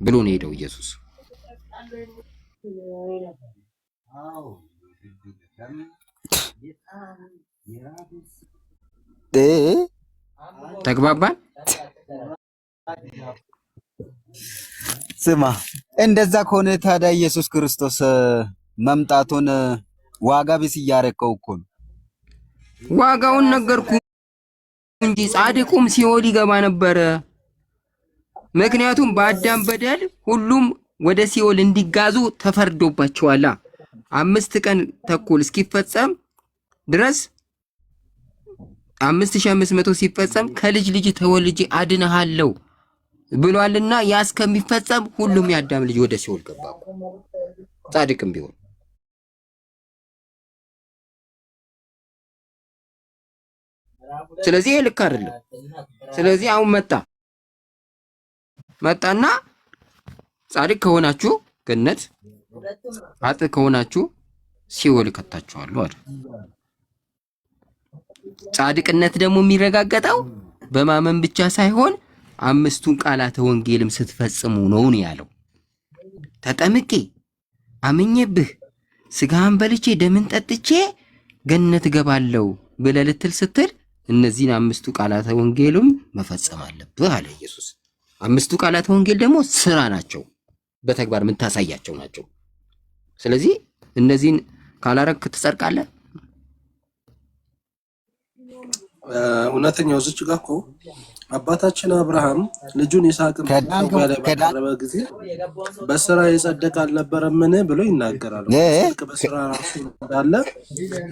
ብሎ ነው ሄደው ኢየሱስ። ተግባባን? ስማ እንደዛ ከሆነ ታዲያ ኢየሱስ ክርስቶስ መምጣቱን ዋጋ ቢስ እያረከው እኮ ነው። ዋጋውን ነገርኩ እንጂ ጻድቁም ሲኦል ይገባ ነበረ። ምክንያቱም በአዳም በደል ሁሉም ወደ ሲኦል እንዲጋዙ ተፈርዶባቸዋል። 5 ቀን ተኩል እስኪፈጸም ድረስ 5500 ሲፈጸም ከልጅ ልጅ ተወልጄ አድነሃለሁ ብሏልና ያ እስከሚፈጸም ሁሉም የአዳም ልጅ ወደ ሲኦል ገባ፣ ጻድቅም ቢሆን። ስለዚህ ልክ አይደለም። ስለዚህ አሁን መጣና ጻድቅ ከሆናችሁ ገነት፣ ኃጥእ ከሆናችሁ ሲኦል ይከታችኋል አይደል? ጻድቅነት ደግሞ የሚረጋገጠው በማመን ብቻ ሳይሆን 5ቱን ቃላተ ወንጌልም ስትፈጽሙ ነው ያለው። ተጠምቄ አምኜብህ ስጋህን በልቼ ደምን ጠጥቼ ገነት እገባለሁ ብለህ ልትል ስትል እነዚህን 5ቱ ቃላተ ወንጌልም መፈጸም አለብህ አለ ኢየሱስ። 5ቱ ቃላተ ወንጌል ደግሞ ስራ ናቸው፣ በተግባር የምታሳያቸው ናቸው። ስለዚህ እነዚህን ካላረክ ትጸድቃለህ። እውነተኛው እዚች ጋር እኮ አባታችን አብርሃም ልጁን ይስሐቅን ባቀረበ ጊዜ በስራ የጸደቀ አልነበረምን ብሎ ይናገራል። ጽድቅ በስራ ራሱ እንዳለ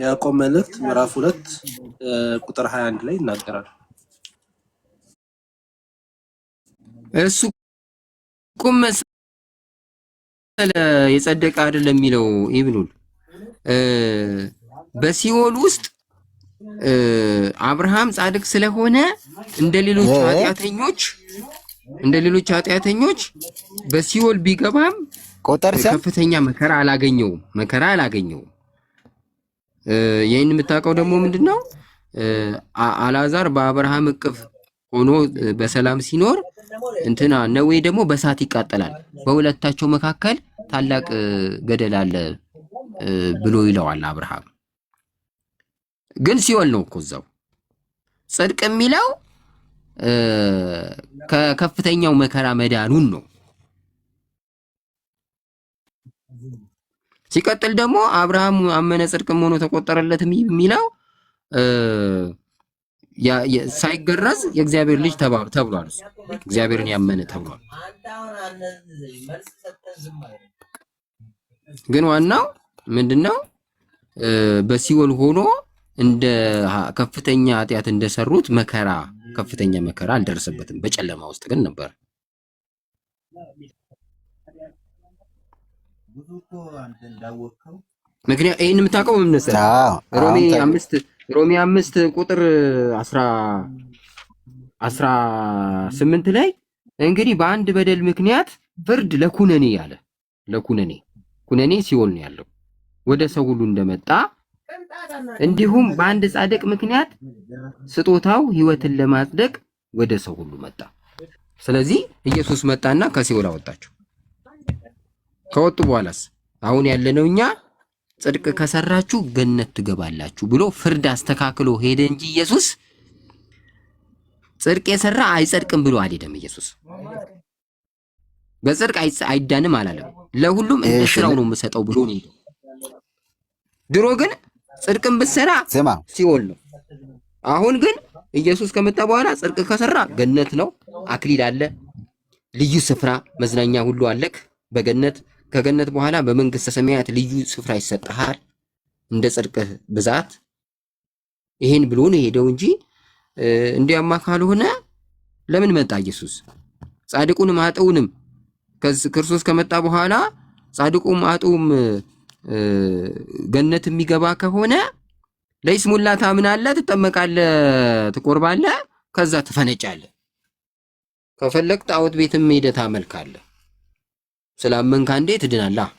ያዕቆብ መልእክት ምዕራፍ 2 ቁጥር 21 ላይ ይናገራል። እሱ ቁም መሰለ የጸደቀ አይደለም የሚለው ኢብኑል በሲኦል ውስጥ አብርሃም ጻድቅ ስለሆነ እንደሌሎች ኃጢአተኞች በሲኦል ቢገባም ከፍተኛ መከራ አላገኘውም። ይህን የምታውቀው ደግሞ ምንድነው? አልዓዛር በአብርሃም እቅፍ ሆኖ በሰላም ሲኖር እንትና ነዌ ደግሞ በእሳት ይቃጠላል፣ በሁለታቸው መካከል ታላቅ ገደል አለ ብሎ ይለዋል አብርሃም። ግን ሲኦል ነው እኮ እዛው። ጽድቅ የሚለው ከከፍተኛው መከራ መዳኑን ነው። ሲቀጥል ደግሞ አብርሃም አመነ ጽድቅም ሆኖ ተቆጠረለት የሚለው ሳይገረዝ የእግዚአብሔር ልጅ ተብሏል። እግዚአብሔርን ያመነ ተብሏል። ግን ዋናው ምንድነው? በሲኦል ሆኖ እንደ ከፍተኛ ኃጢአት እንደሰሩት ከፍተኛ መከራ አልደረሰበትም። በጨለማ ውስጥ ግን ነበር። ምክንያት ይሄን የምታውቀው ምን መሰለህ? ሮሜ 5 ቁጥር 18 ላይ እንግዲህ በአንድ በደል ምክንያት ፍርድ ለኩነኔ ያለ ኩነኔ ሲኦል ነው ያለው ወደ ሰው ሁሉ እንደመጣ እንዲሁም በአንድ ጻድቅ ምክንያት ስጦታው ሕይወትን ለማጽደቅ ወደ ሰው ሁሉ መጣ። ስለዚህ ኢየሱስ መጣና ከሲኦል አወጣቸው። ከወጡ በኋላስ አሁን ያለነው እኛ ጽድቅ ከሰራችሁ ገነት ትገባላችሁ ብሎ ፍርድ አስተካክሎ ሄደ እንጂ ኢየሱስ ጽድቅ የሰራ አይጸድቅም ብሎ አልሄደም። ኢየሱስ በጽድቅ አይዳንም አላለም። ለሁሉም እንደ ስራው ነው የምሰጠው ብሎ ነው ሄደው። ድሮ ግን ጽድቅን ብትሰራ ሲኦል ነው። አሁን ግን ኢየሱስ ከመጣ በኋላ ጽድቅ ከሰራ ገነት ነው፣ አክሊል አለ፣ ልዩ ስፍራ መዝናኛ ሁሉ አለክ በገነት። ከገነት በኋላ በመንግስተ ሰማያት ልዩ ስፍራ ይሰጥሃል እንደ ጽድቅህ ብዛት። ይሄን ብሎ ነው ሄደው እንጂ እንዲያማ ካልሆነ ለምን መጣ ኢየሱስ? ጻድቁንም ኃጥኡንም ክርስቶስ ከመጣ በኋላ ጻድቁም ኃጥኡም ገነት የሚገባ ከሆነ ለይስሙላ ታምናለህ፣ ትጠመቃለህ፣ ትቆርባለህ፣ ከዛ ትፈነጫለህ። ከፈለክ ጣዖት ቤትም ሄደህ ታመልካለህ። ስላመንክ አንዴ ትድናለህ።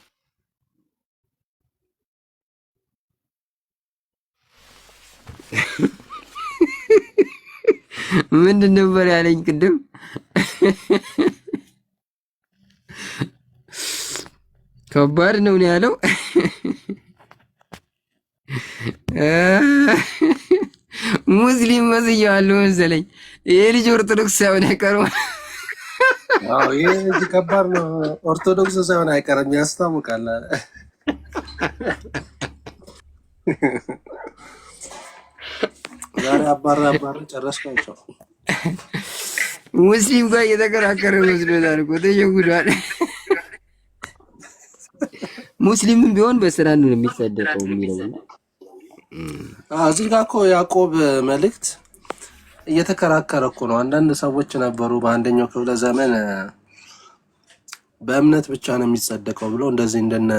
ምንድን ነበር ያለኝ ቅድም? ከባድ ነው ያለው። ሙስሊም መስያለሁ መሰለኝ። ይሄ ልጅ ኦርቶዶክስ ሳይሆን አይቀርም። አዎ ይሄ ልጅ ከባድ ነው። ኦርቶዶክስ ሳይሆን አይቀርም ያስታውቃል። ዛሬ አባራ ጨረስካቸው። ሙስሊም ጋር እየተከራከረ መስሎታል እኮ ተሸጉዷል። ሙስሊምም ቢሆን በስራ ነው የሚጸደቀው የሚለው እዚህ ጋር እኮ ያዕቆብ መልእክት እየተከራከረ እኮ ነው። አንዳንድ ሰዎች ነበሩ በአንደኛው ክፍለ ዘመን በእምነት ብቻ ነው የሚጸደቀው ብሎ እንደዚህ እንደነ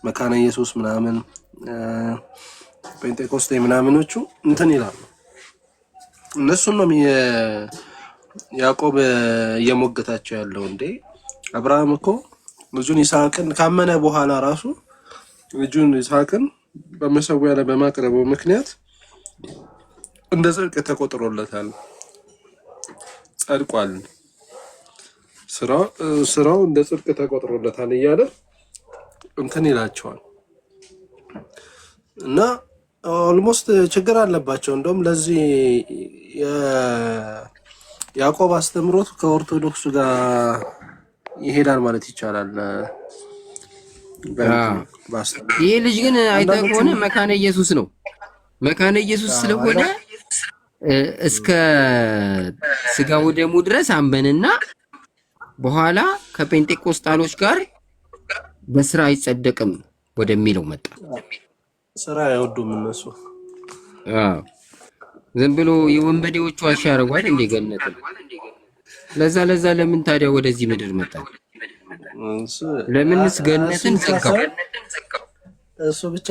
መካነ ኢየሱስ ምናምን ፔንቴኮስቴ ምናምኖቹ እንትን ይላሉ። እነሱን ነው ያዕቆብ እየሞገታቸው ያለው። እንዴ አብርሃም እኮ ልጁን ይስሐቅን ካመነ በኋላ ራሱ ልጁን ይስሐቅን በመሰዊያ ላይ በማቅረቡ ምክንያት እንደ ጽድቅ ተቆጥሮለታል፣ ጸድቋል፣ ስራው እንደ ጽድቅ ተቆጥሮለታል እያለ እንትን ይላቸዋል። እና ኦልሞስት ችግር አለባቸው። እንደውም ለዚህ የያዕቆብ አስተምሮት ከኦርቶዶክሱ ጋር ይሄዳል ማለት ይቻላል። ይሄ ልጅ ግን አይተህ ከሆነ መካነ ኢየሱስ ነው። መካነ ኢየሱስ ስለሆነ እስከ ስጋው ደሙ ድረስ አመንና በኋላ ከጴንጤቆስጣሎች ጋር በስራ አይጸደቅም ወደሚለው መጣ። ስራ አይወዱም እነሱ። ዝም ብሎ የወንበዴዎቹ ዋሻ ያደርጓል እንደ ገነት። ለዛ ለምን ታዲያ ወደዚህ ምድር መጣ? ለምንስ ገነትን ዘጋው? እሱ ብቻ